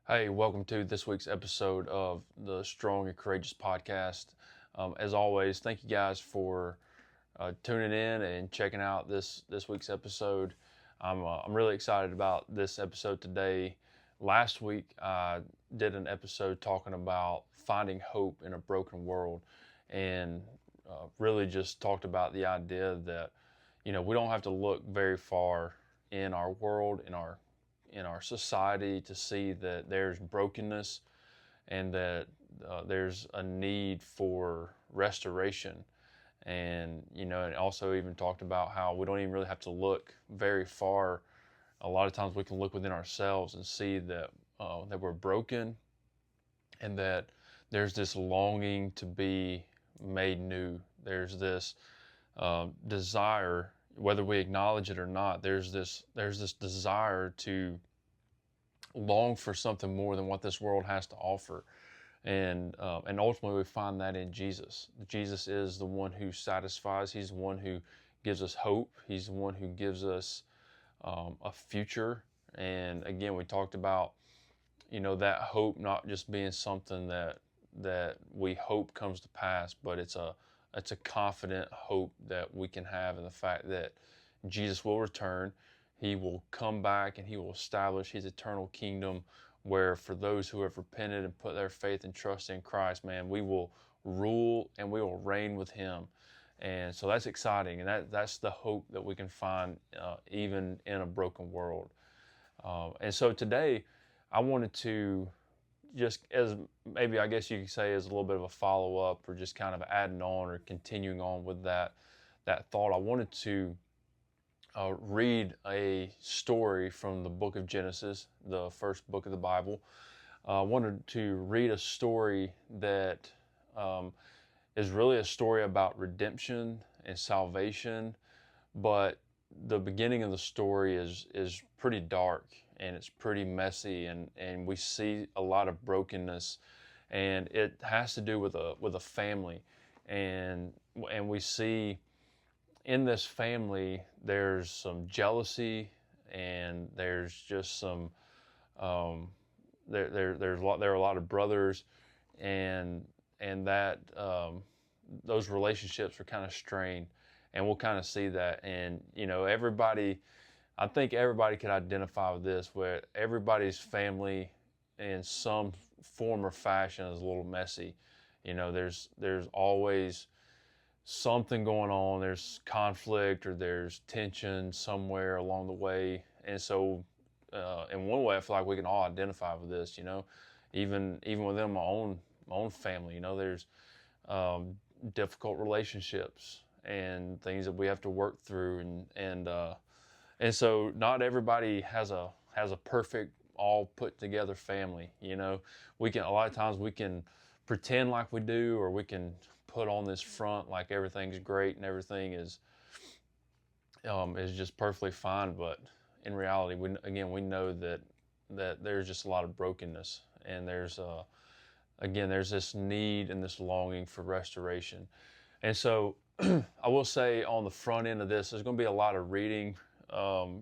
Hey, welcome to this week's episode of the Strong and Courageous podcast. As always, thank you guys for tuning in and checking out this week's episode. I'm really excited about this episode today. Last week, I did an episode talking about finding hope in a broken world, and really just talked about the idea that we don't have to look very far in our world, in our society, to see that there's brokenness and that there's a need for restoration. And and also even talked about how we don't even really have to look very far. A lot of times we can look within ourselves and see that we're broken, and that there's this longing to be made new. There's this desire, whether we acknowledge it or not. There's this desire to long for something more than what this world has to offer, and ultimately we find that in Jesus. Jesus is the one who satisfies. He's the one who gives us hope. He's the one who gives us a future. And again, we talked about that hope not just being something that we hope comes to pass, but it's a confident hope that we can have in the fact that Jesus will return. He will come back and he will establish his eternal kingdom, where for those who have repented and put their faith and trust in Christ, man, we will rule and we will reign with him. And so that's exciting, and that's the hope that we can find even in a broken world. And so today I wanted to, just as maybe I guess you could say, as a little bit of a follow-up, or just kind of adding on or continuing on with that thought, I wanted to read a story from the book of Genesis, the first book of the Bible. I wanted to read a story that is really a story about redemption and salvation, but the beginning of the story is pretty dark, and it's pretty messy, and we see a lot of brokenness, and it has to do with a family, and we see in this family there's some jealousy, and there's just some there are a lot of brothers, and that those relationships are kind of strained, and we'll kind of see that. And everybody, I think everybody could identify with this, where everybody's family in some form or fashion is a little messy. There's always something going on. There's conflict or there's tension somewhere along the way. And so in one way, I feel like we can all identify with this. Even within my own family, there's difficult relationships and things that we have to work through, and so not everybody has a perfect, all put together family. We can, a lot of times we can pretend like we do, or we can put on this front like everything's great and everything is just perfectly fine. But in reality, we know that there's just a lot of brokenness, and there's this need and this longing for restoration. And so I will say, on the front end of this, there's going to be a lot of reading,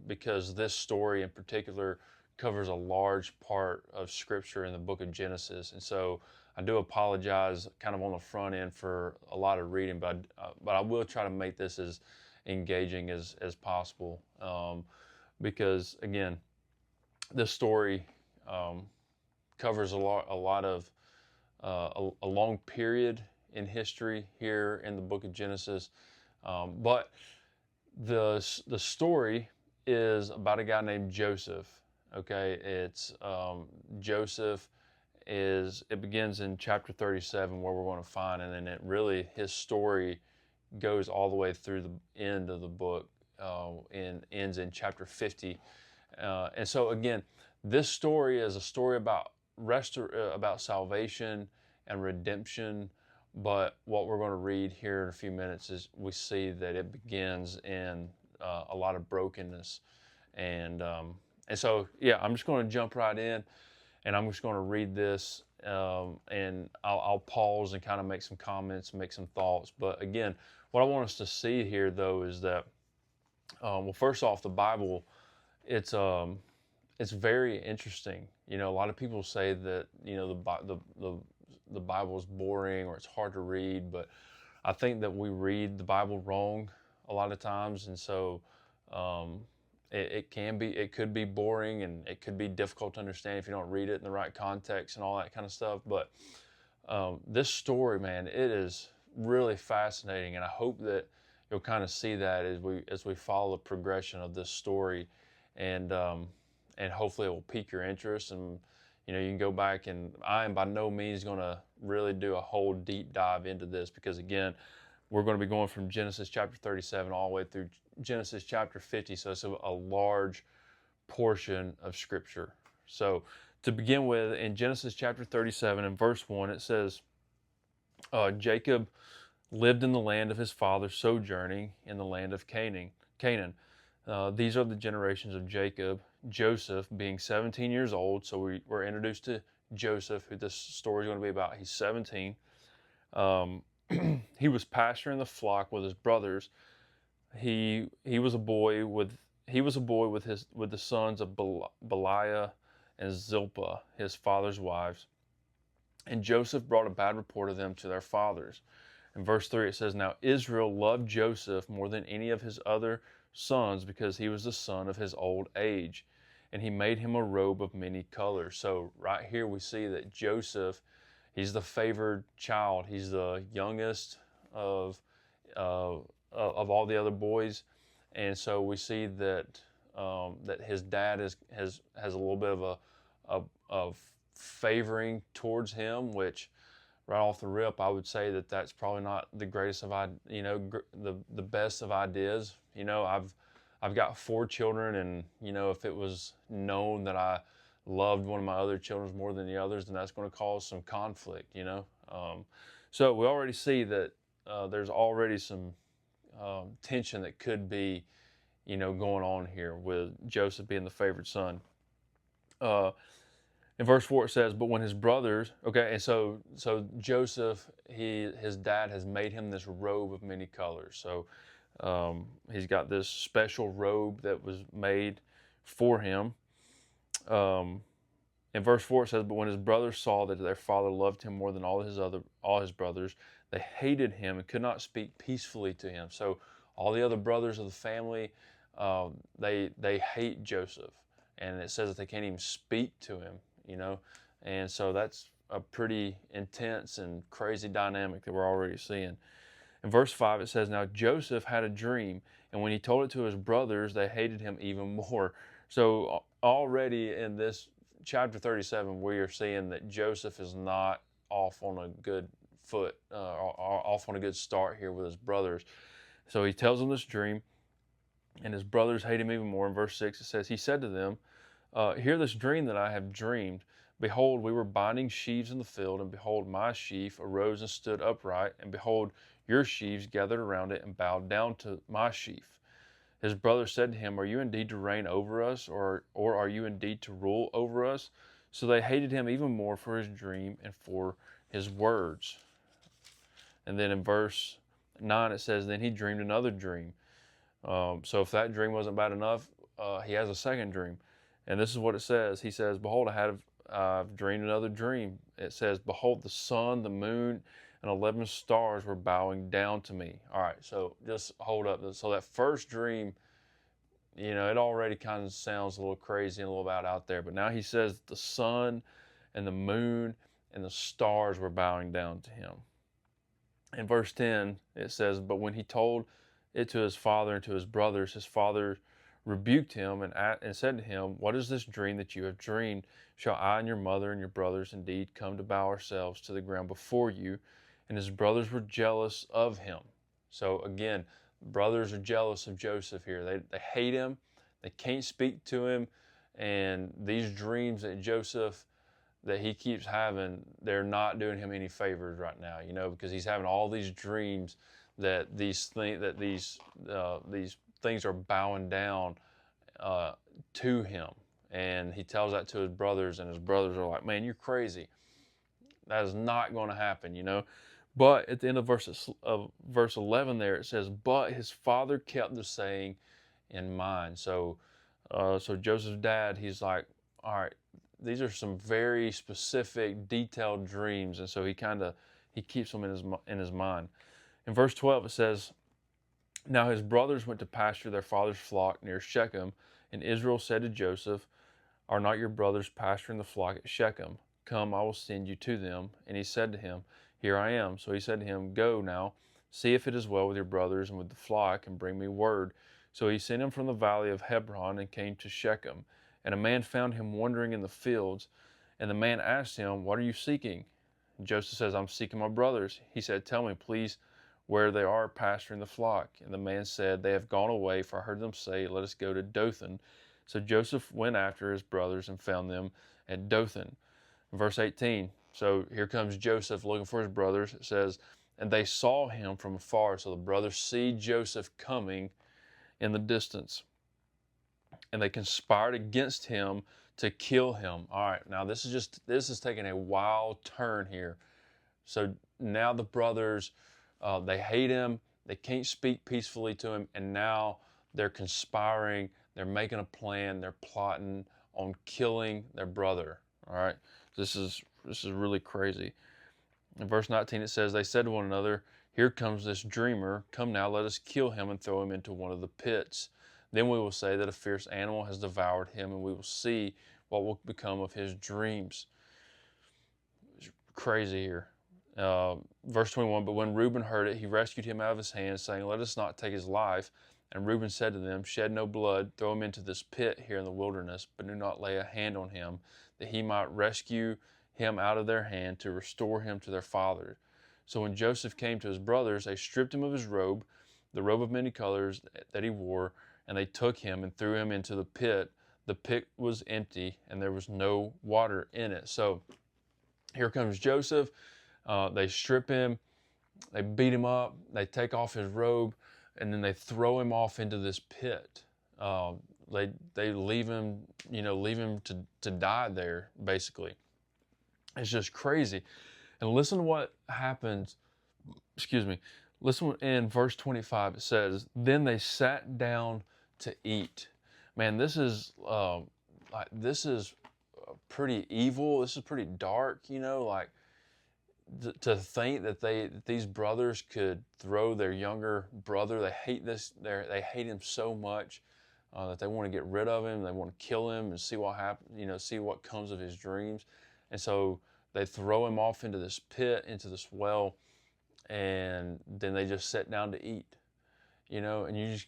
because this story in particular covers a large part of Scripture in the book of Genesis. And so I do apologize kind of on the front end for a lot of reading, but I will try to make this as engaging as possible, because again, this story covers a lot of a long period in history here in the book of Genesis. But the story is about a guy named Joseph. Okay, it's Joseph it begins in chapter 37, where we're going to find, and then his story goes all the way through the end of the book, and ends in chapter 50. And so again, this story is a story about about salvation and redemption. But what we're going to read here in a few minutes is, we see that it begins in a lot of brokenness. And so, yeah, I'm just going to jump right in, and I'm just going to read this, and I'll pause and kind of make some comments, make some thoughts. But again, what I want us to see here, though, is that, well, first off, the Bible, it's it's very interesting. You know, a lot of people say that, you know, the Bible is boring or it's hard to read, but I think that we read the Bible wrong a lot of times, and so um, it could be boring, and it could be difficult to understand if you don't read it in the right context and all that kind of stuff. But this story, man, it is really fascinating, and I hope that you'll kind of see that as we follow the progression of this story, and and hopefully it will pique your interest. And you know, you can go back, and I am by no means going to really do a whole deep dive into this, because again, we're going to be going from Genesis chapter 37 all the way through Genesis chapter 50, so it's a large portion of Scripture. So to begin with, in Genesis chapter 37 and verse 1, it says, Jacob lived in the land of his father, sojourning in the land of Canaan. These are the generations of Jacob. Joseph, being 17 years old, so we're introduced to Joseph, who this story is going to be about. He's 17. He was pasturing the flock with his brothers. He was a boy with the sons of Beliah and Zilpah, his father's wives. And Joseph brought a bad report of them to their fathers. In verse 3 it says, now Israel loved Joseph more than any of his other sons, because he was the son of his old age, and he made him a robe of many colors. So right here we see that Joseph, he's the favored child. He's the youngest of all the other boys, and so we see that that his dad has a little bit of favoring towards him, which right off the rip, I would say that that's probably not the greatest of the best of ideas. You know, I've got 4 children, and you know, if it was known that I loved one of my other children more than the others, then that's going to cause some conflict. You know, so we already see that there's already some tension that could be, you know, going on here with Joseph being the favored son. In verse 4 it says, but when his brothers, okay, and so Joseph, his dad has made him this robe of many colors. So he's got this special robe that was made for him. In verse 4 it says, but when his brothers saw that their father loved him more than all his brothers, they hated him and could not speak peacefully to him. So all the other brothers of the family, they hate Joseph, and it says that they can't even speak to him, you know. And so that's a pretty intense and crazy dynamic that we're already seeing. In verse 5 it says, now Joseph had a dream, and when he told it to his brothers, they hated him even more. So already in this chapter 37, we are seeing that Joseph is not off on a good foot, off on a good start here with his brothers. So he tells them this dream, and his brothers hate him even more. In verse 6 it says, he said to them, hear this dream that I have dreamed. Behold, we were binding sheaves in the field, and behold, my sheaf arose and stood upright, and behold, your sheaves gathered around it and bowed down to my sheaf. His brothers said to him, are you indeed to reign over us, or are you indeed to rule over us? So they hated him even more for his dream and for his words. And then in verse 9 it says, then he dreamed another dream. So if that dream wasn't bad enough, he has a second dream. And this is what it says. He says, behold, I've dreamed another dream. It says, behold, the sun, the moon, and 11 stars were bowing down to me. All right, so just hold up. So that first dream, you know, it already kind of sounds a little crazy and a little bit out there. But now he says the sun and the moon and the stars were bowing down to him. In verse 10, it says, but when he told it to his father and to his brothers, his father rebuked him and said to him, what is this dream that you have dreamed? Shall I and your mother and your brothers indeed come to bow ourselves to the ground before you? And his brothers were jealous of him. So again, brothers are jealous of Joseph here. They hate him. They can't speak to him. And these dreams that Joseph, that he keeps having, they're not doing him any favors right now, you know, because he's having all these dreams that these things are bowing down to him. And he tells that to his brothers, and his brothers are like, man, you're crazy. That is not going to happen, you know. But at the end of verse 11 there, it says, but his father kept the saying in mind. So So Joseph's dad, he's like, all right, these are some very specific, detailed dreams, and so he keeps them in his mind. In verse 12, it says, "Now his brothers went to pasture their father's flock near Shechem, and Israel said to Joseph, 'Are not your brothers pasturing the flock at Shechem? Come, I will send you to them.' And he said to him, 'Here I am.' So he said to him, 'Go now, see if it is well with your brothers and with the flock, and bring me word.' So he sent him from the valley of Hebron and came to Shechem. And a man found him wandering in the fields. And the man asked him, 'What are you seeking?' And Joseph says, 'I'm seeking my brothers.' He said, 'Tell me, please, where they are pasturing the flock.' And the man said, 'They have gone away, for I heard them say, Let us go to Dothan.' So Joseph went after his brothers and found them at Dothan." Verse 18, so here comes Joseph looking for his brothers. It says, "And they saw him from afar." So the brothers see Joseph coming in the distance. "And they conspired against him to kill him." All right, now this is taking a wild turn here. So now the brothers, they hate him. They can't speak peacefully to him. And now they're conspiring. They're making a plan. They're plotting on killing their brother. All right. This is really crazy. In verse 19, it says, "They said to one another, 'Here comes this dreamer. Come now, let us kill him and throw him into one of the pits. Then we will say that a fierce animal has devoured him, and we will see what will become of his dreams.'" It's crazy here. Verse 21, "But when Reuben heard it, he rescued him out of his hands, saying, 'Let us not take his life.' And Reuben said to them, 'Shed no blood, throw him into this pit here in the wilderness, but do not lay a hand on him, that he might rescue him out of their hand to restore him to their father.' So when Joseph came to his brothers, they stripped him of his robe, the robe of many colors that he wore, and they took him and threw him into the pit. The pit was empty, and there was no water in it." So here comes Joseph. They strip him, they beat him up, they take off his robe, and then they throw him off into this pit. They leave him, leave him to die there, basically. It's just crazy. And listen to what happens. Excuse me. Listen, in verse 25, it says, "Then they sat down to eat." Man, this is pretty evil. This is pretty dark. To think that these brothers could throw their younger brother. They hate they hate him so much that they want to get rid of him. They want to kill him and see what happens. See what comes of his dreams. And so they throw him off into this pit, into this well, and then they just sit down to eat. And you just,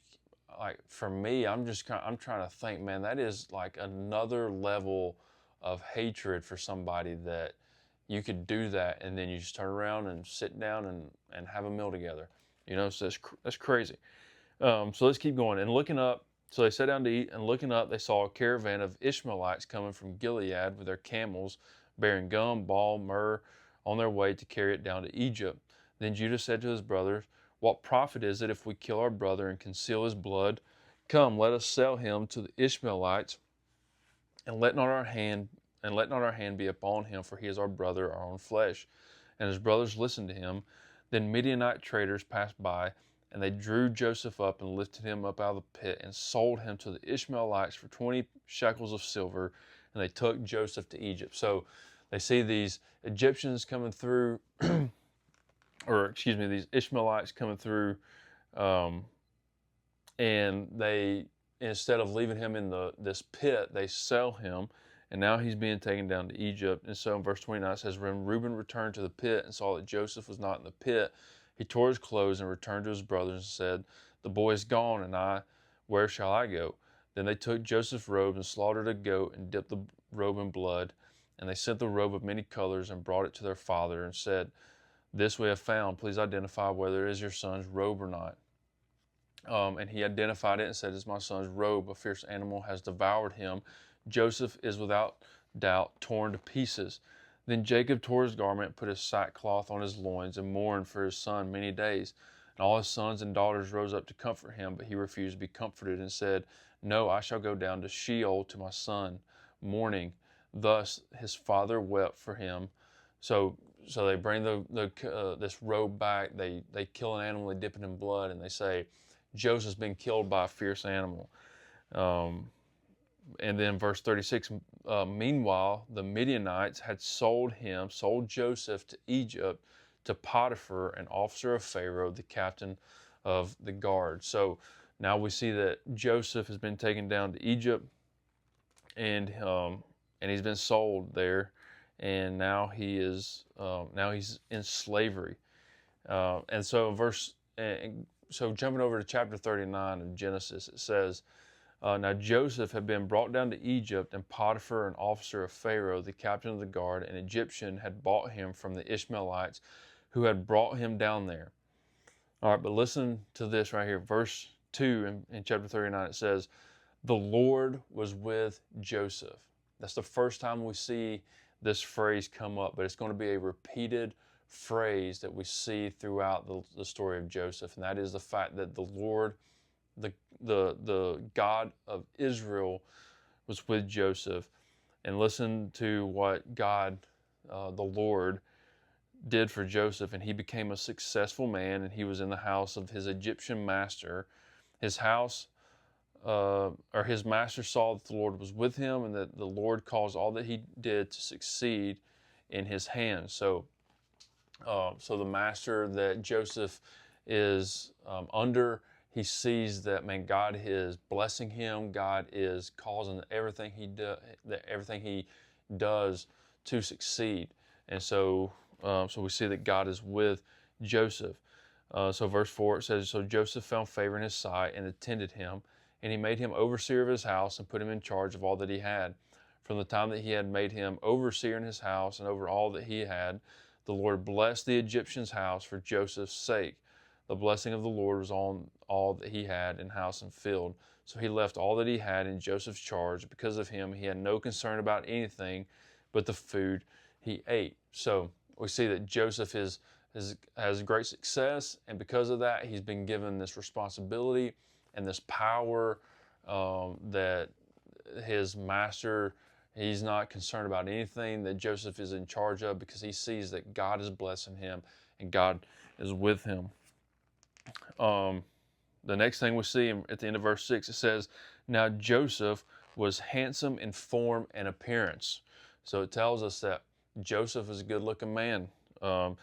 like, for me, I'm trying to think, man, that is like another level of hatred for somebody, that you could do that and then you just turn around and sit down and have a meal together. So that's crazy. So let's keep going. And looking up, so they sat down to eat, and looking up, they saw a caravan of Ishmaelites coming from Gilead with their camels, bearing gum, ball, myrrh, on their way to carry it down to Egypt. Then Judah said to his brothers, "What profit is it if we kill our brother and conceal his blood? Come, let us sell him to the Ishmaelites, and let not our hand be upon him, for he is our brother, our own flesh." And his brothers listened to him. Then Midianite traders passed by, and they drew Joseph up and lifted him up out of the pit and sold him to the Ishmaelites for 20 shekels of silver, and they took Joseph to Egypt. So they see these Egyptians coming through, these Ishmaelites coming through, and they, instead of leaving him in this pit, they sell him, and now he's being taken down to Egypt. And so in verse 29 it says, "When Reuben returned to the pit and saw that Joseph was not in the pit, he tore his clothes and returned to his brothers and said, 'The boy is gone, and where shall I go?' Then they took Joseph's robe and slaughtered a goat and dipped the robe in blood. And they sent the robe of many colors and brought it to their father and said, 'This we have found. Please identify whether it is your son's robe or not.' And he identified it and said, 'It's my son's robe. A fierce animal has devoured him. Joseph is without doubt torn to pieces.' Then Jacob tore his garment, put his sackcloth on his loins, and mourned for his son many days. And all his sons and daughters rose up to comfort him, but he refused to be comforted and said, 'No, I shall go down to Sheol to my son, mourning.' Thus his father wept for him." So they bring this robe back. They kill an animal, they dip it in blood, and they say, "Joseph's been killed by a fierce animal." And then verse 36, meanwhile, the Midianites had sold Joseph to Egypt, to Potiphar, an officer of Pharaoh, the captain of the guard. So now we see that Joseph has been taken down to Egypt, and he's been sold there, and now he's in slavery. And so jumping over to chapter 39 of Genesis, it says, now Joseph had been brought down to Egypt, and Potiphar, an officer of Pharaoh, the captain of the guard, an Egyptian, had bought him from the Ishmaelites who had brought him down there. All right, but listen to this right here. Verse 2 in chapter 39, it says, the Lord was with Joseph. That's the first time we see this phrase come up, but it's going to be a repeated phrase that we see throughout the story of Joseph, and that is the fact that the Lord, the God of Israel, was with Joseph. And listen to what God, the Lord, did for Joseph. And he became a successful man, and he was in the house of his Egyptian master. His master saw that the Lord was with him, and that the Lord caused all that he did to succeed in his hands. So the master that Joseph is under, he sees that, man, God is blessing him. God is causing everything he does to succeed. And so we see that God is with Joseph. So verse 4, it says, so Joseph found favor in his sight and attended him, and he made him overseer of his house and put him in charge of all that he had. From the time that he had made him overseer in his house and over all that he had, the Lord blessed the Egyptian's house for Joseph's sake. The blessing of the Lord was on all that he had in house and field. So he left all that he had in Joseph's charge. Because of him, he had no concern about anything but the food he ate. So we see that Joseph has great success, and because of that, he's been given this responsibility and this power that his master, he's not concerned about anything that Joseph is in charge of, because he sees that God is blessing him and God is with him. The next thing we see at the end of verse 6, it says, now Joseph was handsome in form and appearance. So it tells us that Joseph is a good-looking man. That's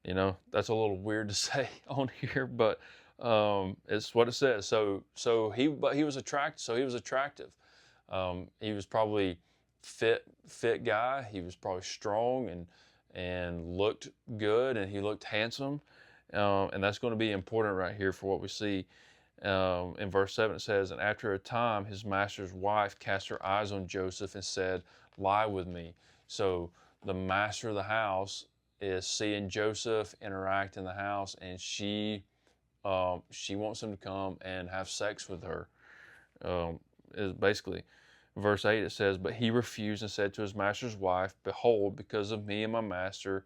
a little weird to say on here, but it's what it says. So he was attractive. He was probably fit guy. He was probably strong and looked good, and he looked handsome. And that's going to be important right here for what we see. In verse 7 it says, and after a time his master's wife cast her eyes on Joseph and said, lie with me. So the master of the house is seeing Joseph interact in the house, and she wants him to come and have sex with her. Is basically verse 8, it says, but he refused and said to his master's wife, behold, because of me, my master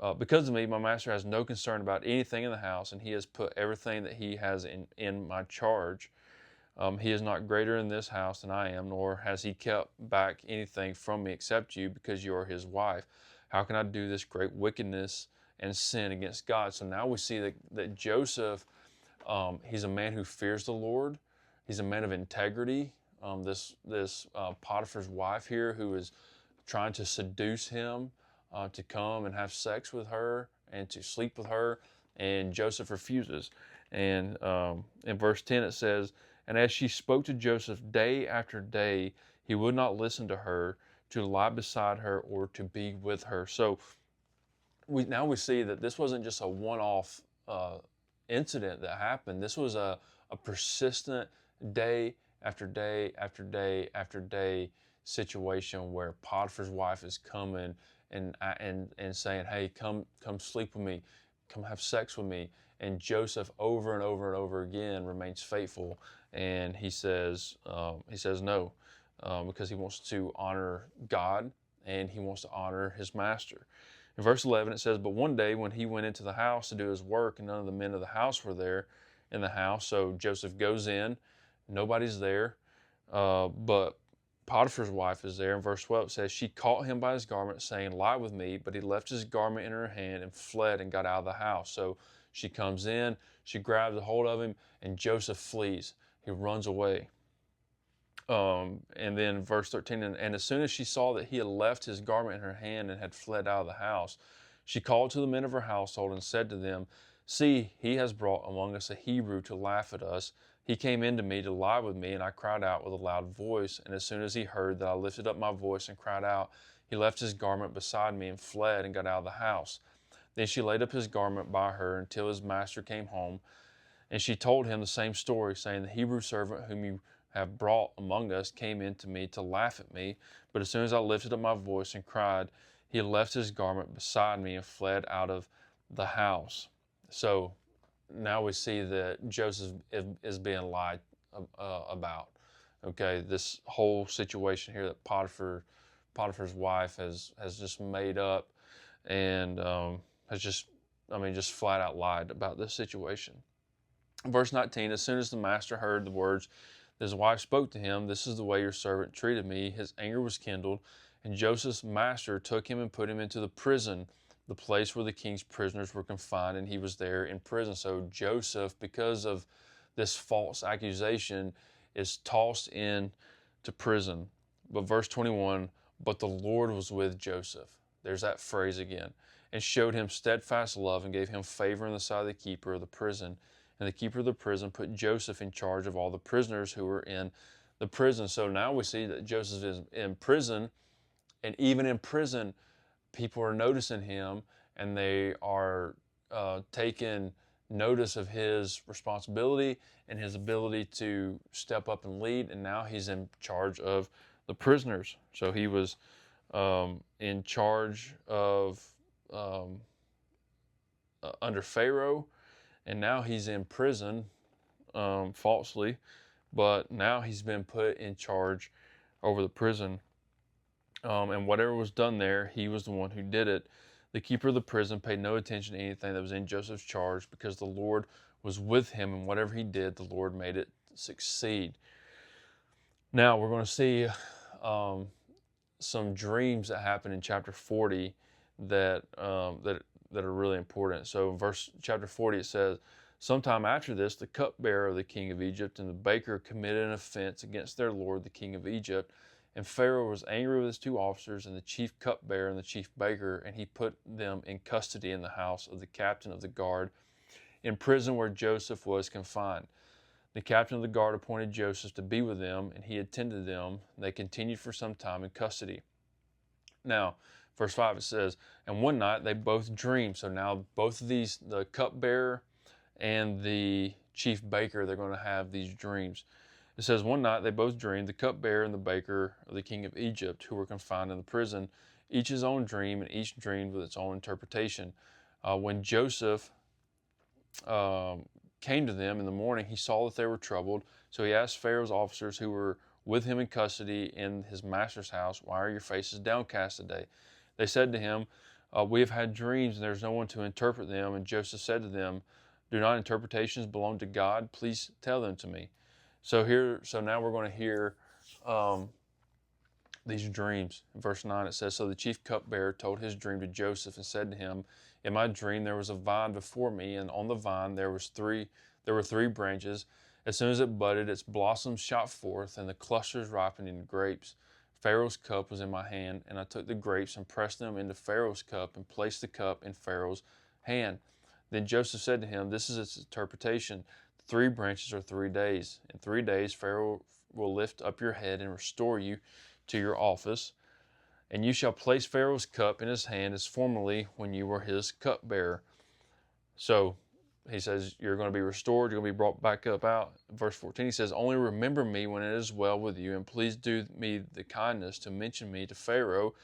has no concern about anything in the house, and he has put everything that he has in my charge. He is not greater in this house than I am, nor has he kept back anything from me except you, because you are his wife. How can I do this great wickedness and sin against God? So now we see that Joseph, he's a man who fears the Lord. He's a man of integrity. This Potiphar's wife here, who is trying to seduce him to come and have sex with her and to sleep with her, and Joseph refuses. And in verse 10 it says, and as she spoke to Joseph day after day, he would not listen to her, to lie beside her or to be with her. So we see that this wasn't just a one-off incident that happened. This was a persistent day after day after day after day situation where Potiphar's wife is coming and saying, hey, come sleep with me, come have sex with me. And Joseph over and over and over again remains faithful, and he says no, because he wants to honor God and he wants to honor his master. In verse 11 it says, but one day when he went into the house to do his work, and none of the men of the house were there in the house, so Joseph goes in, nobody's there, but Potiphar's wife is there. In verse 12 it says, she caught him by his garment, saying, lie with me, but he left his garment in her hand and fled and got out of the house. So she comes in, she grabs a hold of him, and Joseph flees. He runs away. And then verse 13, and as soon as she saw that he had left his garment in her hand and had fled out of the house, she called to the men of her household and said to them, "See, he has brought among us a Hebrew to laugh at us. He came in to me to lie with me, and I cried out with a loud voice. And as soon as he heard that I lifted up my voice and cried out, he left his garment beside me and fled and got out of the house. Then she laid up his garment by her until his master came home. And she told him the same story, saying, The Hebrew servant whom you have brought among us came in to me to laugh at me. But as soon as I lifted up my voice and cried, he left his garment beside me and fled out of the house." So now we see that Joseph is being lied about. Okay, this whole situation here that Potiphar's wife has just made up, and has just flat out lied about this situation. Verse 19, as soon as the master heard the words that his wife spoke to him, "This is the way your servant treated me," his anger was kindled, and Joseph's master took him and put him into the prison, the place where the king's prisoners were confined, and he was there in prison. So Joseph, because of this false accusation, is tossed into prison. But verse 21, but the Lord was with Joseph. There's that phrase again. "And showed him steadfast love and gave him favor in the sight of the keeper of the prison. And the keeper of the prison put Joseph in charge of all the prisoners who were in the prison." So now we see that Joseph is in prison, and even in prison, people are noticing him, and they are taking notice of his responsibility and his ability to step up and lead. And now he's in charge of the prisoners. So he was in charge of under Pharaoh, and now he's in prison falsely, but now he's been put in charge over the prison. And whatever was done there, he was the one who did it. The keeper of the prison paid no attention to anything that was in Joseph's charge, because the Lord was with him, and whatever he did, the Lord made it succeed. Now we're going to see some dreams that happen in chapter 40 that are really important. So in chapter 40, it says, "Sometime after this, the cupbearer of the king of Egypt and the baker committed an offense against their lord, the king of Egypt. And Pharaoh was angry with his two officers and the chief cupbearer and the chief baker, and he put them in custody in the house of the captain of the guard, in prison where Joseph was confined. The captain of the guard appointed Joseph to be with them, and he attended them. They continued for some time in custody." Now, verse 5, it says, "And one night they both dreamed." So now both of these, the cupbearer and the chief baker, they're going to have these dreams. It says, "One night they both dreamed, the cupbearer and the baker of the king of Egypt, who were confined in the prison, each his own dream, and each dreamed with its own interpretation. When Joseph came to them in the morning, he saw that they were troubled. So he asked Pharaoh's officers who were with him in custody in his master's house, 'Why are your faces downcast today?' They said to him, 'We have had dreams, and there's no one to interpret them.' And Joseph said to them, 'Do not interpretations belong to God? Please tell them to me.'" So now we're going to hear these dreams. In verse 9, it says, "So the chief cupbearer told his dream to Joseph and said to him, 'In my dream there was a vine before me, and on the vine there were three branches. As soon as it budded, its blossoms shot forth, and the clusters ripened into grapes. Pharaoh's cup was in my hand, and I took the grapes and pressed them into Pharaoh's cup and placed the cup in Pharaoh's hand.' Then Joseph said to him, 'This is its interpretation. The 3 branches are 3 days. In 3 days Pharaoh will lift up your head and restore you to your office, and you shall place Pharaoh's cup in his hand as formerly when you were his cupbearer.'" So he says, you're going to be restored, you're going to be brought back up out. Verse 14, he says, "Only remember me when it is well with you, and please do me the kindness to mention me to Pharaoh,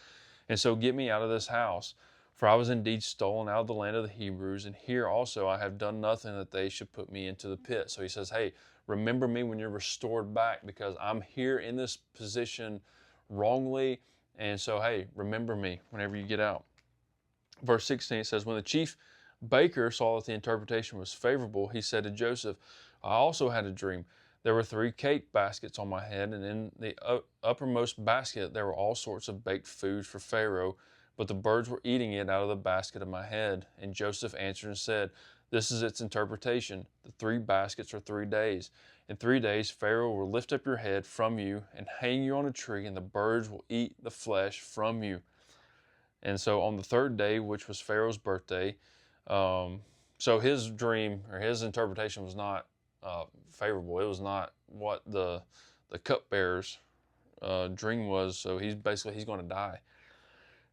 and so get me out of this house. For I was indeed stolen out of the land of the Hebrews, and here also I have done nothing that they should put me into the pit." So he says, hey, remember me when you're restored back, because I'm here in this position wrongly, and so hey, remember me whenever you get out. Verse 16, it says, "When the chief baker saw that the interpretation was favorable, he said to Joseph, 'I also had a dream. There were 3 cake baskets on my head, and in the uppermost basket there were all sorts of baked food for Pharaoh, but the birds were eating it out of the basket of my head.' And Joseph answered and said, This is its interpretation. The 3 baskets are 3 days. In 3 days, Pharaoh will lift up your head from you and hang you on a tree, and the birds will eat the flesh from you. And so on the 3rd day, which was Pharaoh's birthday, so his dream or his interpretation was not favorable. It was not what the cupbearer's dream was. So he's going to die.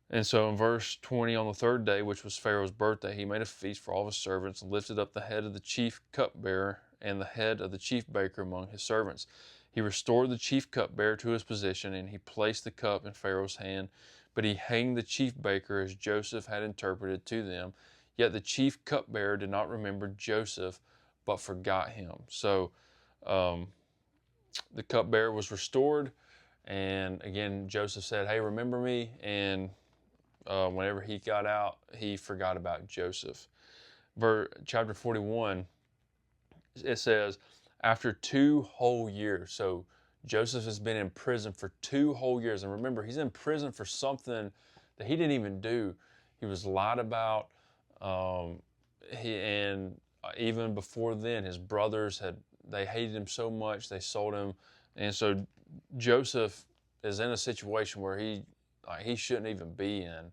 And so in verse 20, on the 3rd day, which was Pharaoh's birthday, he made a feast for all of his servants and lifted up the head of the chief cupbearer and the head of the chief baker among his servants. He restored the chief cupbearer to his position, and he placed the cup in Pharaoh's hand. But he hanged the chief baker as Joseph had interpreted to them. Yet the chief cupbearer did not remember Joseph, but forgot him. So the cupbearer was restored. And again, Joseph said, hey, remember me. And whenever he got out, he forgot about Joseph. Chapter 41, it says, after 2 whole years. So Joseph has been in prison for 2 whole years. And remember, he's in prison for something that he didn't even do. He was lied about. Even before then, his brothers they hated him so much, they sold him. And so Joseph is in a situation where he shouldn't even be in.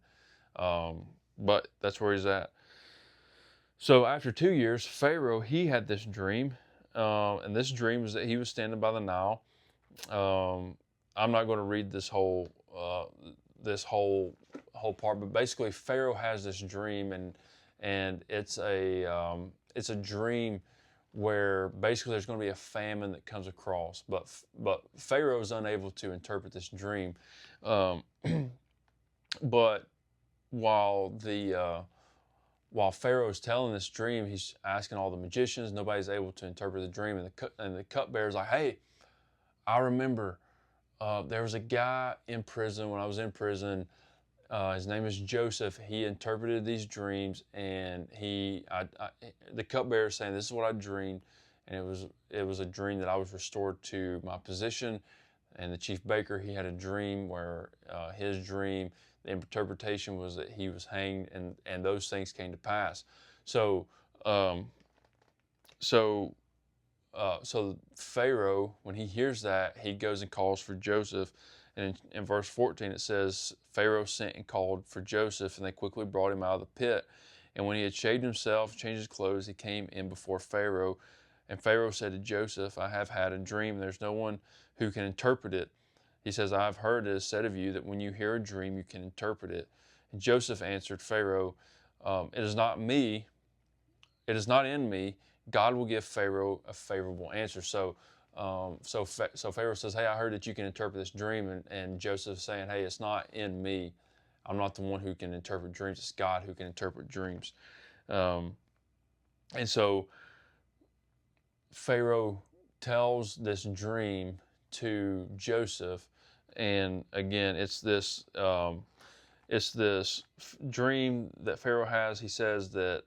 But that's where he's at. So after 2 years, Pharaoh, he had this dream. And this dream was that he was standing by the Nile. I'm not going to read this whole part, but basically Pharaoh has this dream, and it's a dream where basically there's going to be a famine that comes across, but Pharaoh is unable to interpret this dream. But while Pharaoh is telling this dream, he's asking all the magicians. Nobody's able to interpret the dream, and the cupbearer's like, "Hey, I remember there was a guy in prison when I was in prison. His name is Joseph. He interpreted these dreams, and the cupbearer is saying, this is what I dreamed, and it was a dream that I was restored to my position. And the chief baker, he had a dream where his dream, the interpretation was that he was hanged, and those things came to pass. So Pharaoh, when he hears that, he goes and calls for Joseph. And in verse 14, it says, Pharaoh sent and called for Joseph, and they quickly brought him out of the pit. And when he had shaved himself, changed his clothes, he came in before Pharaoh. And Pharaoh said to Joseph, I have had a dream. There's no one who can interpret it. He says, I have heard it is said of you that when you hear a dream, you can interpret it. And Joseph answered Pharaoh, it is not me. It is not in me. God will give Pharaoh a favorable answer. So Pharaoh says, hey, I heard that you can interpret this dream. And Joseph's saying, hey, it's not in me. I'm not the one who can interpret dreams. It's God who can interpret dreams. And so Pharaoh tells this dream to Joseph. And again, it's this dream that Pharaoh has. He says that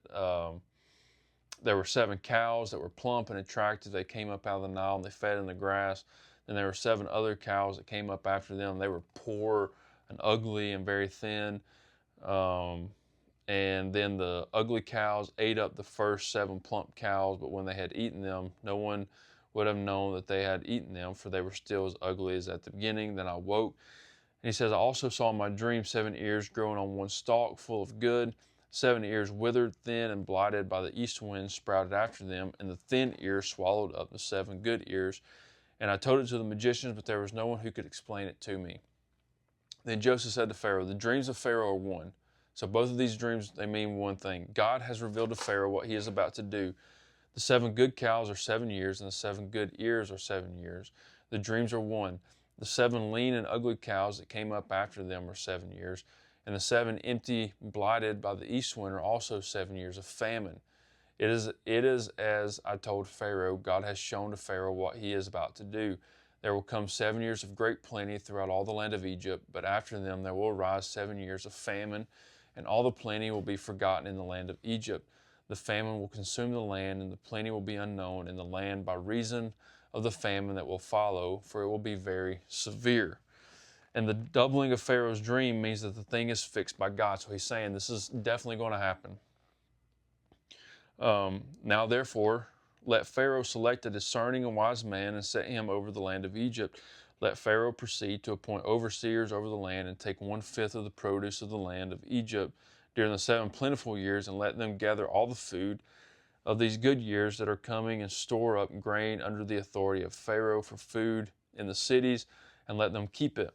there were 7 cows that were plump and attractive. They came up out of the Nile and they fed in the grass. Then there were 7 other cows that came up after them. They were poor and ugly and very thin. And then the ugly cows ate up the first 7 plump cows, but when they had eaten them, no one would have known that they had eaten them, for they were still as ugly as at the beginning. Then I woke. And he says, I also saw in my dream 7 ears growing on one stalk, full of good. 7 ears withered, thin, and blighted by the east wind sprouted after them, and the thin ears swallowed up the 7 good ears. And I told it to the magicians, but there was no one who could explain it to me. Then Joseph said to Pharaoh, the dreams of Pharaoh are one. So both of these dreams, they mean one thing. God has revealed to Pharaoh what he is about to do. The 7 good cows are 7 years, and the 7 good ears are 7 years. The dreams are one. The 7 lean and ugly cows that came up after them are 7 years. And the 7 empty, blighted by the east wind are also 7 years of famine. It is as I told Pharaoh. God has shown to Pharaoh what he is about to do. There will come 7 years of great plenty throughout all the land of Egypt, but after them there will arise 7 years of famine, and all the plenty will be forgotten in the land of Egypt. The famine will consume the land, and the plenty will be unknown in the land by reason of the famine that will follow, for it will be very severe. And the doubling of Pharaoh's dream means that the thing is fixed by God. So he's saying this is definitely going to happen. Now therefore, let Pharaoh select a discerning and wise man and set him over the land of Egypt. Let Pharaoh proceed to appoint overseers over the land and take 1/5 of the produce of the land of Egypt during the 7 plentiful years, and let them gather all the food of these good years that are coming and store up grain under the authority of Pharaoh for food in the cities, and let them keep it.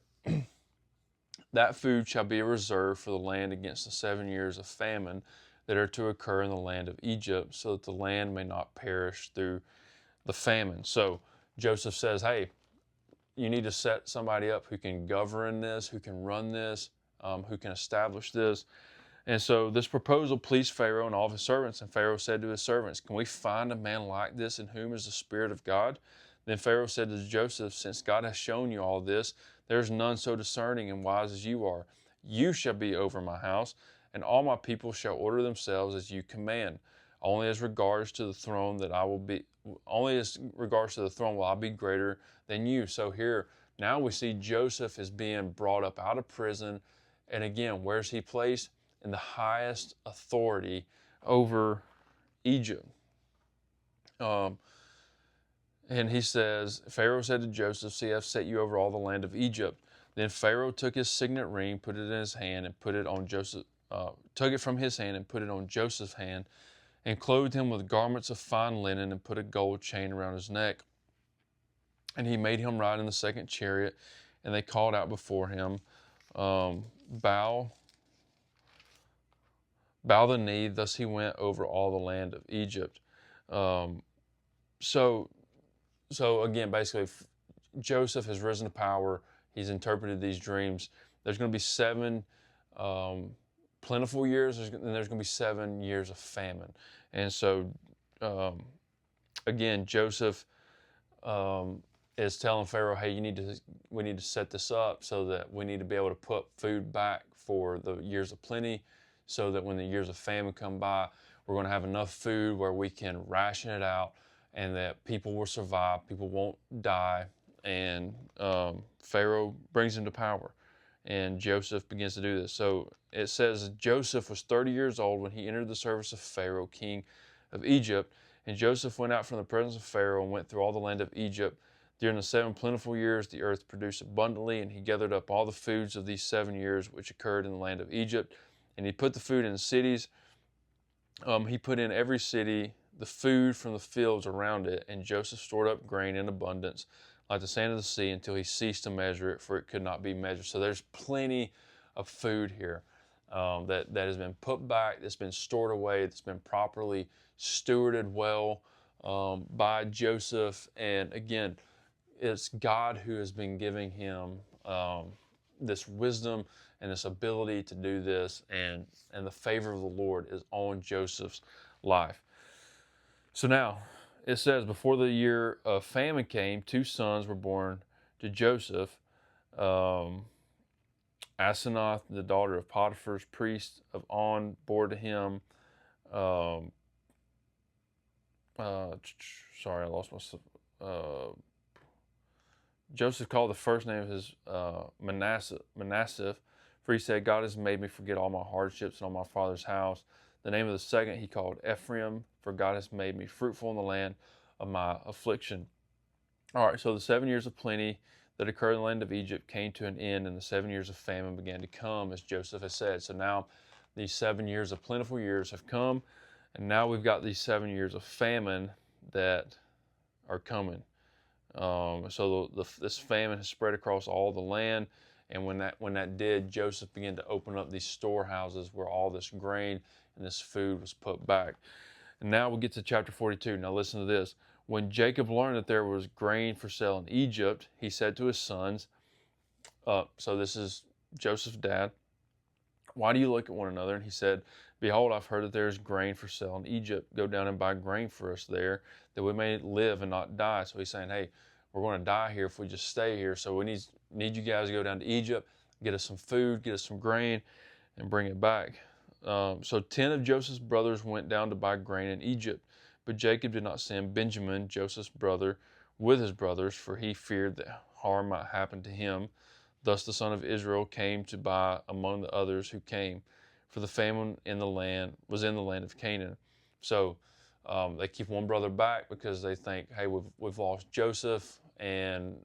That food shall be a reserve for the land against the 7 years of famine that are to occur in the land of Egypt, so that the land may not perish through the famine. So Joseph says, hey, you need to set somebody up who can govern this, who can run this, who can establish this. And so this proposal pleased Pharaoh and all of his servants. And Pharaoh said to his servants, can we find a man like this in whom is the Spirit of God? Then Pharaoh said to Joseph, since God has shown you all this, there is none so discerning and wise as you are. You shall be over my house, and all my people shall order themselves as you command. Only as regards to the throne will I be greater than you. So here, now we see Joseph is being brought up out of prison. And again, where's he placed? In the highest authority over Egypt. And he says, Pharaoh said to Joseph, see, I've set you over all the land of Egypt. Then Pharaoh took his signet ring, put it in his hand, and put it on Joseph. Took it from his hand and put it on Joseph's hand, and clothed him with garments of fine linen, and put a gold chain around his neck. And he made him ride in the second chariot, and they called out before him, bow the knee. Thus he went over all the land of Egypt. So again, basically, Joseph has risen to power. He's interpreted these dreams. There's going to be 7 plentiful years, and there's going to be 7 years of famine. And so, again, Joseph is telling Pharaoh, hey, we need to set this up so that we need to be able to put food back for the years of plenty, so that when the years of famine come by, we're going to have enough food where we can ration it out, and that people will survive, people won't die. And Pharaoh brings him to power, and Joseph begins to do this. So it says Joseph was 30 years old when he entered the service of Pharaoh, king of Egypt. And Joseph went out from the presence of Pharaoh and went through all the land of Egypt. During the 7 plentiful years, the earth produced abundantly, and he gathered up all the foods of these 7 years which occurred in the land of Egypt. And he put the food in the cities. He put in every city the food from the fields around it, and Joseph stored up grain in abundance, like the sand of the sea, until he ceased to measure it, for it could not be measured. So there's plenty of food here that has been put back, that's been stored away, that's been properly stewarded well by Joseph. And again, it's God who has been giving him this wisdom and this ability to do this, and the favor of the Lord is on Joseph's life. So now, it says, before the year of famine came, 2 sons were born to Joseph. Asenath, the daughter of Potiphar's priest of On, bore to him. Sorry, I lost my. Joseph called the first name of his Manasseh, for he said, God has made me forget all my hardships and all my father's house. The name of the second he called Ephraim, for God has made me fruitful in the land of my affliction. All right, so the 7 years of plenty that occurred in the land of Egypt came to an end, and the 7 years of famine began to come, as Joseph has said. So now these 7 years of plentiful years have come, and now we've got these 7 years of famine that are coming. So this famine has spread across all the land, and when that did, Joseph began to open up these storehouses where all this grain and this food was put back. And now we get to chapter 42. Now listen to this. When Jacob learned that there was grain for sale in Egypt, he said to his sons, so this is Joseph's dad, why do you look at one another? And he said, behold, I've heard that there is grain for sale in Egypt. Go down and buy grain for us there, that we may live and not die. So he's saying, hey, we're going to die here if we just stay here. So we need you guys to go down to Egypt, get us some food, get us some grain, and bring it back. So 10 of Joseph's brothers went down to buy grain in Egypt. But Jacob did not send Benjamin, Joseph's brother, with his brothers, for he feared that harm might happen to him. Thus the son of Israel came to buy among the others who came, for the famine was in the land of Canaan. So They keep one brother back because they think, hey, we've lost Joseph, and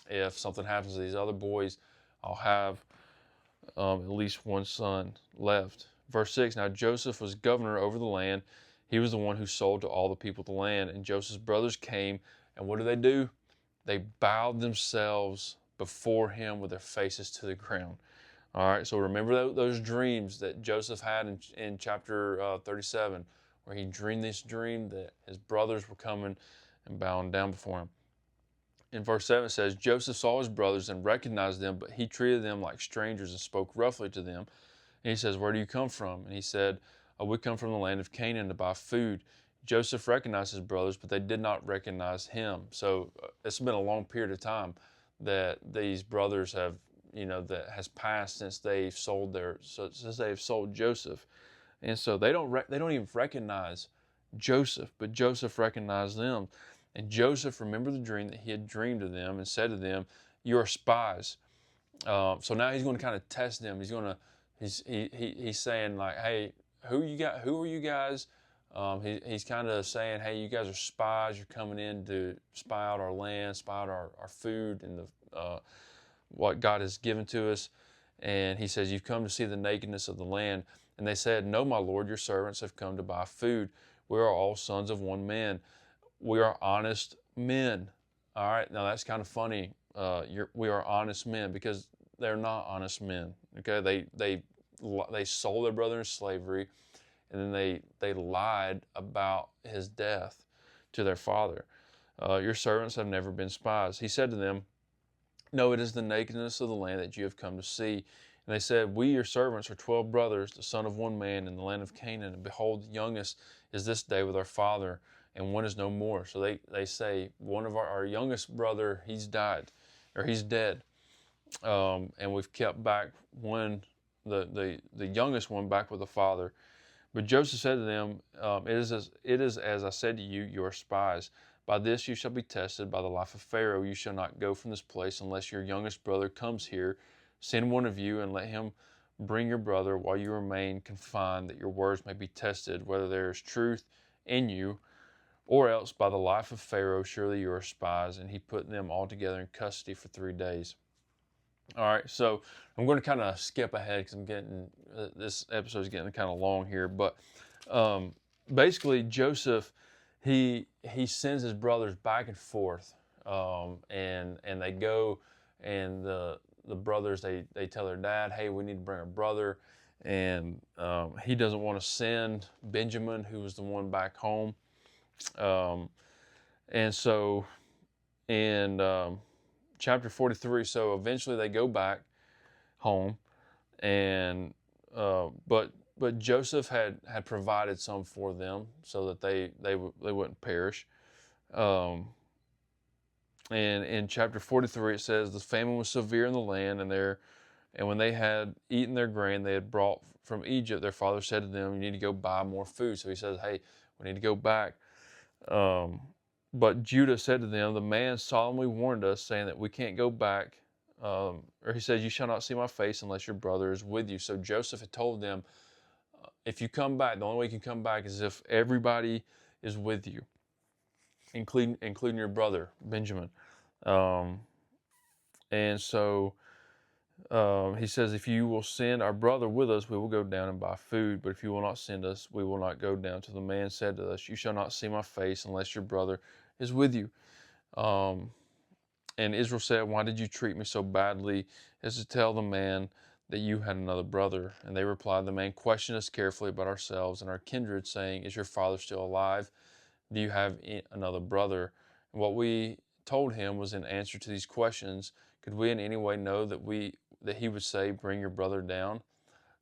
if something happens to these other boys, I'll have at least one son left. Verse 6, now Joseph was governor over the land. He was the one who sold to all the people of the land. And Joseph's brothers came, and what do? They bowed themselves before him with their faces to the ground. All right, so remember those dreams that Joseph had in chapter 37, where he dreamed this dream that his brothers were coming and bowing down before him. In verse 7 it says, Joseph saw his brothers and recognized them, but he treated them like strangers and spoke roughly to them. And he says, where do you come from? And he said, we come from the land of Canaan to buy food. Joseph recognized his brothers, but they did not recognize him. So it's been a long period of time that these brothers have, that has passed since they've sold Joseph. And so they don't even recognize Joseph, but Joseph recognized them. And Joseph remembered the dream that he had dreamed of them and said to them, you are spies. So now he's going to kind of test them. He's saying like, hey, who are you guys? He's kind of saying, hey, you guys are spies. You're coming in to spy out our land, spy out our food and what God has given to us. And he says, you've come to see the nakedness of the land. And they said, no, my Lord, your servants have come to buy food. We are all sons of one man. We are honest men. All right, now that's kind of funny. We are honest men, because they're not honest men. Okay, they sold their brother in slavery, and then they lied about his death to their father. Your servants have never been spies. He said to them, no, it is the nakedness of the land that you have come to see. And they said, we, your servants, are 12 brothers, the son of one man in the land of Canaan. And behold, the youngest is this day with our father, and one is no more. So they say, one of our youngest brother, he's died, or he's dead. And we've kept back the youngest one back with the father. But Joseph said to them, it is as I said to you, you are spies. By this you shall be tested, by the life of Pharaoh. You shall not go from this place unless your youngest brother comes here. Send one of you and let him bring your brother while you remain confined, that your words may be tested, whether there is truth in you, or else by the life of Pharaoh, surely you are spies. And he put them all together in custody for 3 days. All right, so I'm going to kind of skip ahead because this episode is getting kind of long here. But basically, Joseph, he sends his brothers back and forth, and they go, and the brothers they tell their dad, hey, we need to bring our brother, and he doesn't want to send Benjamin, who was the one, back home, and so in chapter 43, so eventually they go back home, and but Joseph had provided some for them so that they wouldn't perish. And in chapter 43 it says, the famine was severe in the land, and when they had eaten their grain they had brought from Egypt, their father said to them, you need to go buy more food. So he says, hey, we need to go back. But Judah said to them, the man solemnly warned us, saying that we can't go back. Or he said, you shall not see my face unless your brother is with you. So Joseph had told them, if you come back, the only way you can come back is if everybody is with you, including your brother, Benjamin. And so he says, if you will send our brother with us, we will go down and buy food. But if you will not send us, we will not go down. So the man said to us, you shall not see my face unless your brother is with you. And Israel said, why did you treat me so badly as to tell the man that you had another brother? And they replied, the man questioned us carefully about ourselves and our kindred, saying, is your father still alive? Do you have another brother? And what we told him was, in answer to these questions, could we in any way know that he would say, bring your brother down?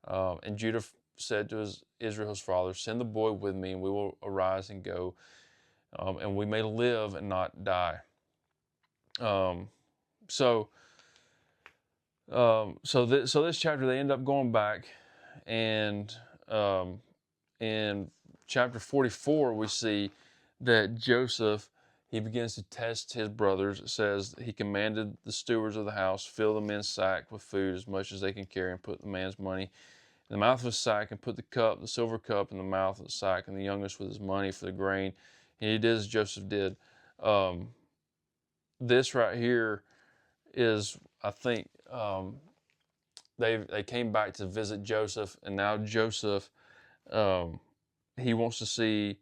And Judah said to Israel's father, send the boy with me, and we will arise and go, and we may live and not die. So this chapter, they end up going back, and in chapter 44 we see that Joseph, he begins to test his brothers. It says he commanded the stewards of the house, fill the men's sack with food as much as they can carry, and put the man's money in the mouth of his sack, and put the silver cup, in the mouth of the sack, and the youngest with his money for the grain. And he did as Joseph did. Um, this right here is, I think, they came back to visit Joseph, and now Joseph, um, he wants to see.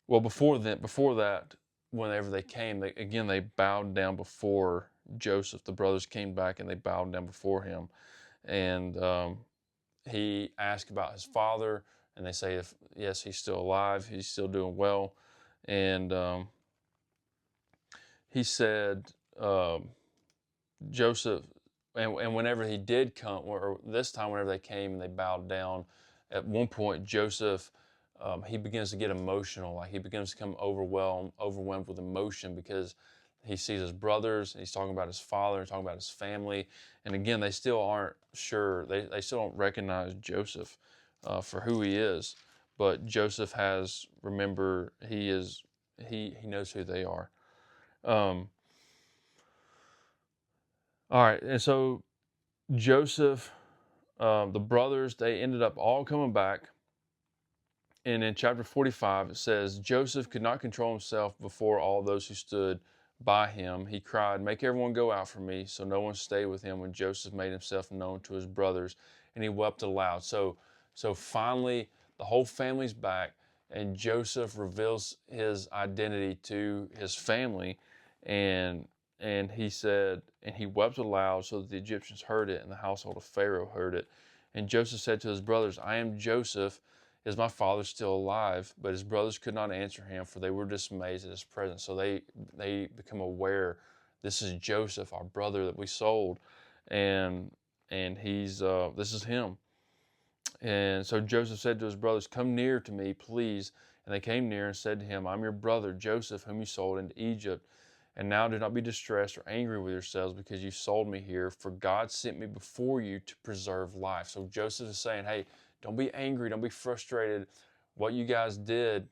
Well, before that, whenever they came, they bowed down before Joseph. The brothers came back and they bowed down before him, and he asked about his father, and they say, if yes, he's still alive, he's still doing well, and he said, Joseph, and whenever he did come, or this time whenever they came and they bowed down, at one point Joseph, he begins to get emotional, like he begins to become overwhelmed with emotion, because he sees his brothers, and he's talking about his father, and talking about his family, and again, they still aren't sure, they still don't recognize Joseph for who he is, but Joseph has, remember, he knows who they are. Um, all right, and so Joseph, the brothers, they ended up all coming back. And in chapter 45, it says, Joseph could not control himself before all those who stood by him. He cried, "Make everyone go out from me." So no one stayed with him when Joseph made himself known to his brothers, and he wept aloud. So finally, the whole family's back, and Joseph reveals his identity to his family, and he said, and he wept aloud so that the Egyptians heard it, and the household of Pharaoh heard it. And Joseph said to his brothers, "I am Joseph. Is my father still alive?" But his brothers could not answer him, for they were dismayed at his presence. So they become aware, this is Joseph, our brother that we sold, and he's this is him. And so Joseph said to his brothers, "Come near to me, please." And they came near and said to him, "I'm your brother Joseph, whom you sold into Egypt. And now do not be distressed or angry with yourselves because you sold me here, for God sent me before you to preserve life." So Joseph is saying, hey, don't be angry, don't be frustrated. What you guys did,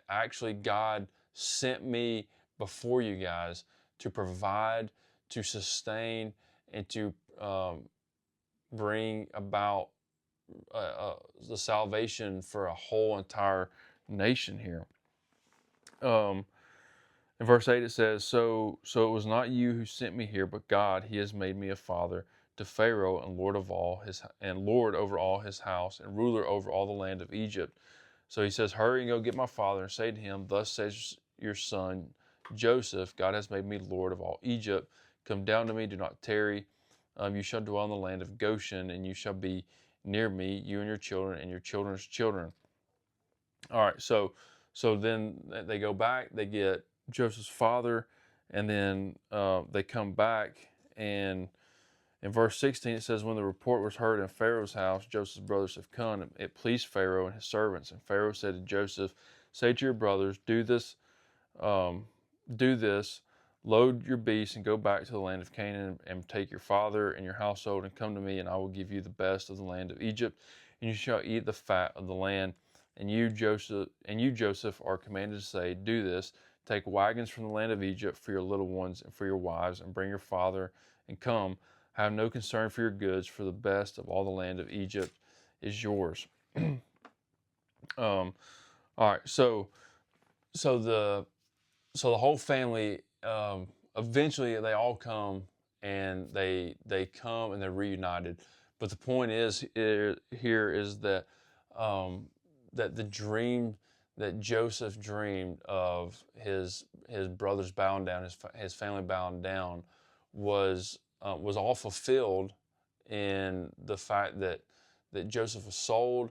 actually God sent me before you guys to provide, to sustain, and to bring about the salvation for a whole entire nation here. In verse 8 it says, so it was not you who sent me here, but God. He has made me a father to Pharaoh, and Lord over all his house, and ruler over all the land of Egypt. So he says, hurry and go get my father, and say to him, thus says your son Joseph, God has made me Lord of all Egypt. Come down to me, do not tarry. You shall dwell in the land of Goshen, and you shall be near me, you and your children and your children's children. All right, so then they go back, they get Joseph's father, and then they come back, and in verse 16 it says, when the report was heard in Pharaoh's house, Joseph's brothers have come, it pleased Pharaoh and his servants. And Pharaoh said to Joseph, say to your brothers, do this, load your beasts and go back to the land of Canaan, and take your father and your household and come to me, and I will give you the best of the land of Egypt, and you shall eat the fat of the land. And you, Joseph, are commanded to say, do this, take wagons from the land of Egypt for your little ones and for your wives, and bring your father, and come. Have no concern for your goods, for the best of all the land of Egypt is yours. All right, so the whole family, eventually they all come, and they come and they're reunited. But the point is here is that that the dream that Joseph dreamed of his brothers bowing down, his family bowing down, was all fulfilled in the fact that Joseph was sold,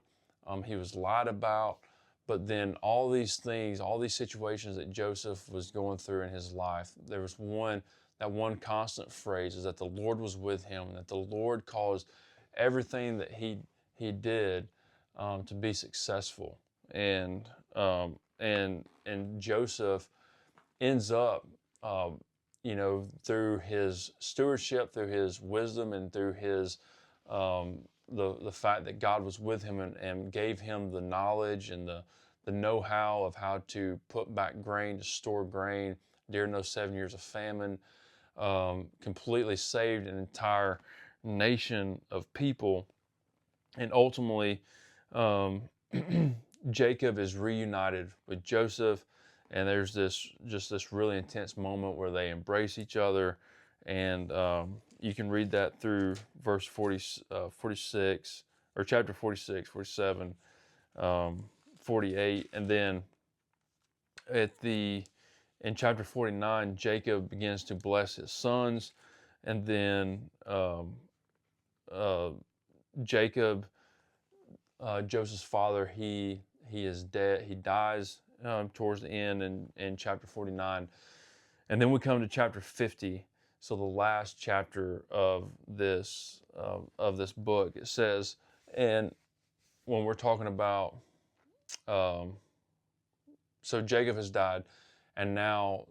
he was lied about, but then all these things, all these situations that Joseph was going through in his life, there was one constant phrase is that the Lord was with him, and that the Lord caused everything that he did to be successful. And Joseph ends up, through his stewardship, through his wisdom, and through his the fact that God was with him, and gave him the knowledge and the know-how of how to put back grain, to store grain during those 7 years of famine, completely saved an entire nation of people. And ultimately, um, Jacob is reunited with Joseph, and there's this really intense moment where they embrace each other, and you can read that through verse 46, or chapter 46, 47, 48, and then at the in chapter 49, Jacob begins to bless his sons, and then uh, Jacob, Joseph's father, he is dead. He dies towards the end in chapter 49, and then we come to chapter 50. So the last chapter of this book, it says, and when we're talking about, um, so Jacob has died, and now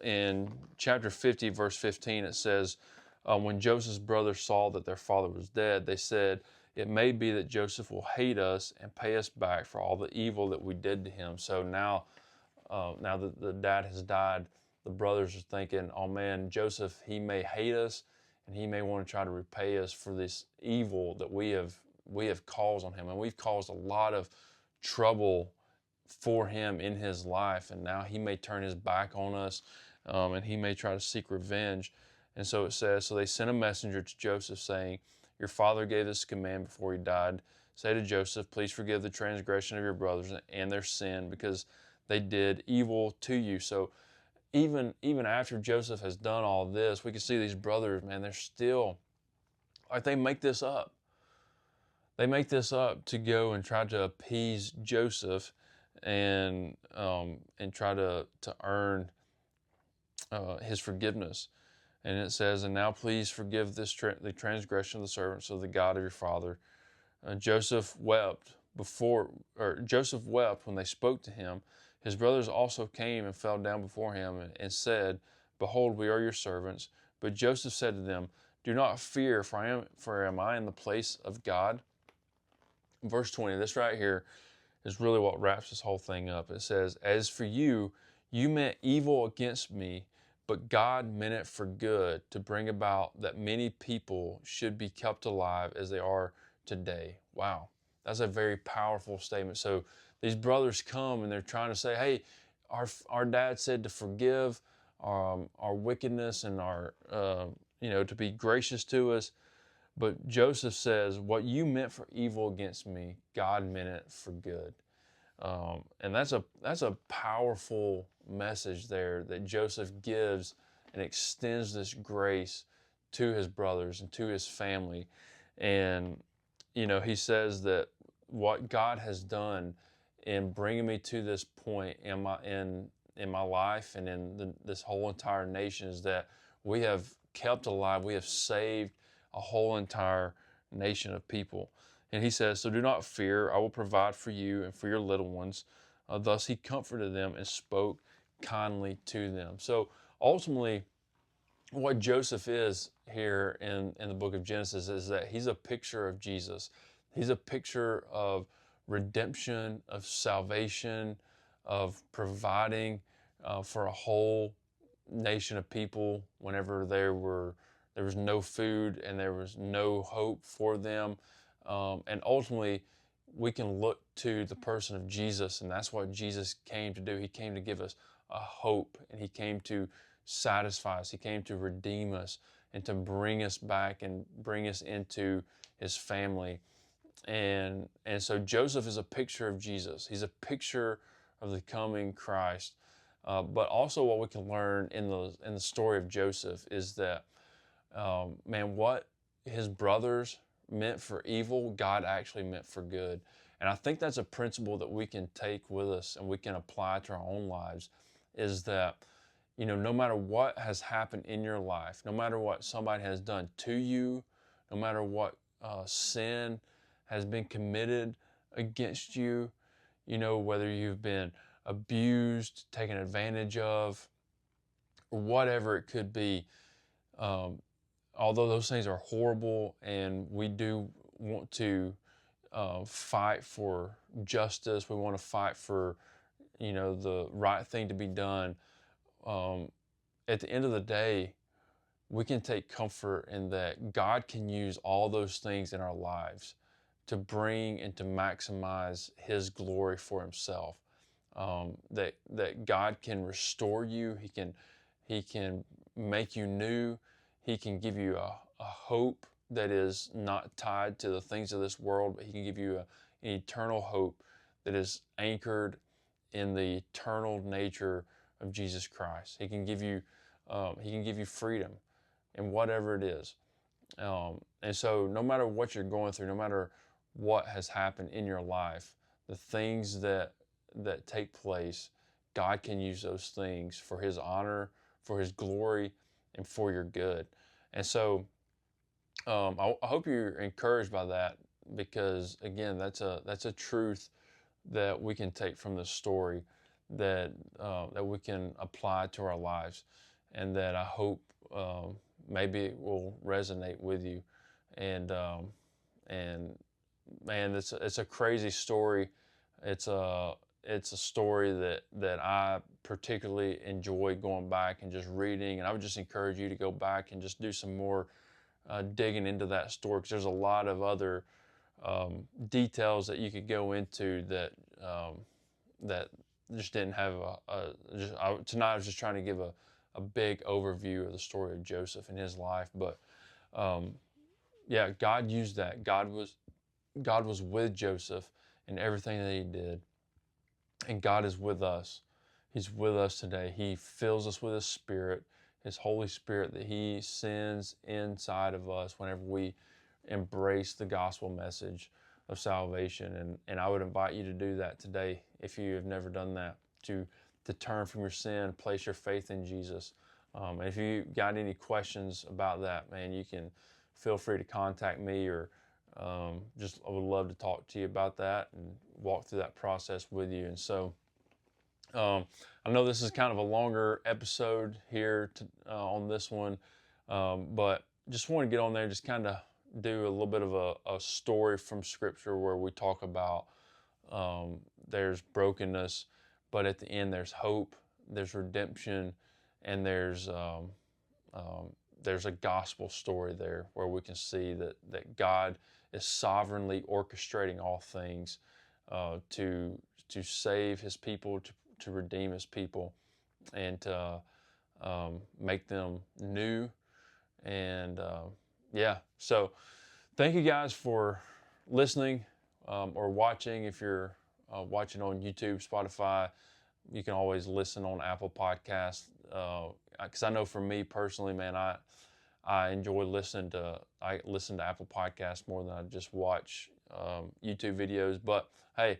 in chapter 50, verse 15, it says, when Joseph's brothers saw that their father was dead, they said, "It may be that Joseph will hate us and pay us back for all the evil that we did to him." So now that the dad has died, the brothers are thinking, "Oh man, Joseph, he may hate us, and he may want to try to repay us for this evil that we have caused on him, and we've caused a lot of trouble for him in his life, and now he may turn his back on us, and he may try to seek revenge." And so it says, so they sent a messenger to Joseph saying, "Your father gave this command before he died. Say to Joseph, please forgive the transgression of your brothers and their sin, because they did evil to you." So even after Joseph has done all this, we can see these brothers, man, they're still like, they make this up. They make this up to go and try to appease Joseph, and try to earn his forgiveness. And it says, "And now please forgive the transgression of the servants of the God of your father." Joseph wept when they spoke to him. His brothers also came and fell down before him and said, "Behold, we are your servants." But Joseph said to them, "Do not fear, for am I in the place of God?" Verse 20, this right here is really what wraps this whole thing up. It says, "As for you, you meant evil against me, but God meant it for good, to bring about that many people should be kept alive as they are today." Wow, that's a very powerful statement. So these brothers come and they're trying to say, "Hey, our dad said to forgive our wickedness and our to be gracious to us." But Joseph says, "What you meant for evil against me, God meant it for good." And that's a powerful message there that Joseph gives and extends this grace to his brothers and to his family. And he says that what God has done in bringing me to this point in my life and in this whole entire nation is that we have kept alive, we have saved a whole entire nation of people. And he says, "So do not fear, I will provide for you and for your little ones." Thus he comforted them and spoke kindly to them. So ultimately, what Joseph is here in the book of Genesis is that he's a picture of Jesus. He's a picture of redemption, of salvation, of providing for a whole nation of people whenever there was no food and there was no hope for them. And ultimately, we can look to the person of Jesus, and that's what Jesus came to do. He came to give us a hope, and he came to satisfy us. He came to redeem us and to bring us back and bring us into his family. And so Joseph is a picture of Jesus. He's a picture of the coming Christ. But also, what we can learn in the story of Joseph is that, man, what his brothers meant for evil, God actually meant for good. And I think that's a principle that we can take with us and we can apply to our own lives, is that, no matter what has happened in your life, no matter what somebody has done to you, no matter what sin has been committed against you, whether you've been abused, taken advantage of, or whatever it could be, although those things are horrible and we do want to fight for justice, we want to fight for, the right thing to be done. At the end of the day, we can take comfort in that God can use all those things in our lives to bring and to maximize His glory for Himself. That God can restore you. He can make you new. He can give you a hope that is not tied to the things of this world, but He can give you an eternal hope that is anchored in the eternal nature of Jesus Christ. He can give you freedom in whatever it is. And so no matter what you're going through, no matter what has happened in your life, the things that take place, God can use those things for His honor, for His glory, and for your good. And so I hope you're encouraged by that, because again, that's a truth that we can take from this story, that we can apply to our lives, and that I hope maybe it will resonate with you. And man, it's a crazy story. It's a story that I particularly enjoy going back and just reading. And I would just encourage you to go back and just do some more digging into that story, because there's a lot of other details that you could go into that that just didn't have tonight I was just trying to give a big overview of the story of Joseph and his life. But yeah, God used that. God was with Joseph in everything that he did. And God is with us. He's with us today. He fills us with His Spirit, His Holy Spirit, that He sends inside of us whenever we embrace the gospel message of salvation. And I would invite you to do that today, if you have never done that, to turn from your sin, place your faith in Jesus. And if you got any questions about that, man, you can feel free to contact me, or I would love to talk to you about that and walk through that process with you. And so I know this is kind of a longer episode here on this one, but just want to get on there and just kind of do a little bit of a story from Scripture, where we talk about there's brokenness, but at the end there's hope, there's redemption, and there's a gospel story there, where we can see that God is sovereignly orchestrating all things to save His people, to redeem His people, and to make them new. And yeah, so thank you guys for listening or watching. If you're watching on YouTube, Spotify, you can always listen on Apple Podcasts. Because I know for me personally, man, I enjoy listening to Apple Podcasts more than I just watch YouTube videos. But hey,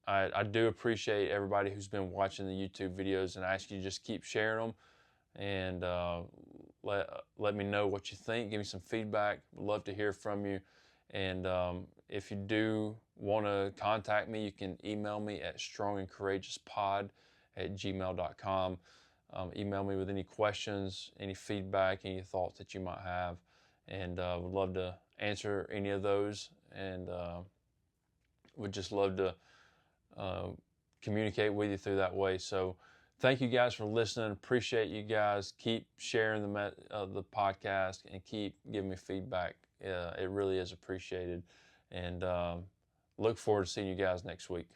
I do appreciate everybody who's been watching the YouTube videos, and I ask you to just keep sharing them, and let me know what you think. Give me some feedback. I'd love to hear from you. And if you do want to contact me, you can email me at strongandcourageouspod@gmail.com. Email me with any questions, any feedback, any thoughts that you might have, and would love to answer any of those, and would just love to communicate with you through that way. So thank you guys for listening. Appreciate you guys. Keep sharing the podcast, and keep giving me feedback. It really is appreciated, and look forward to seeing you guys next week.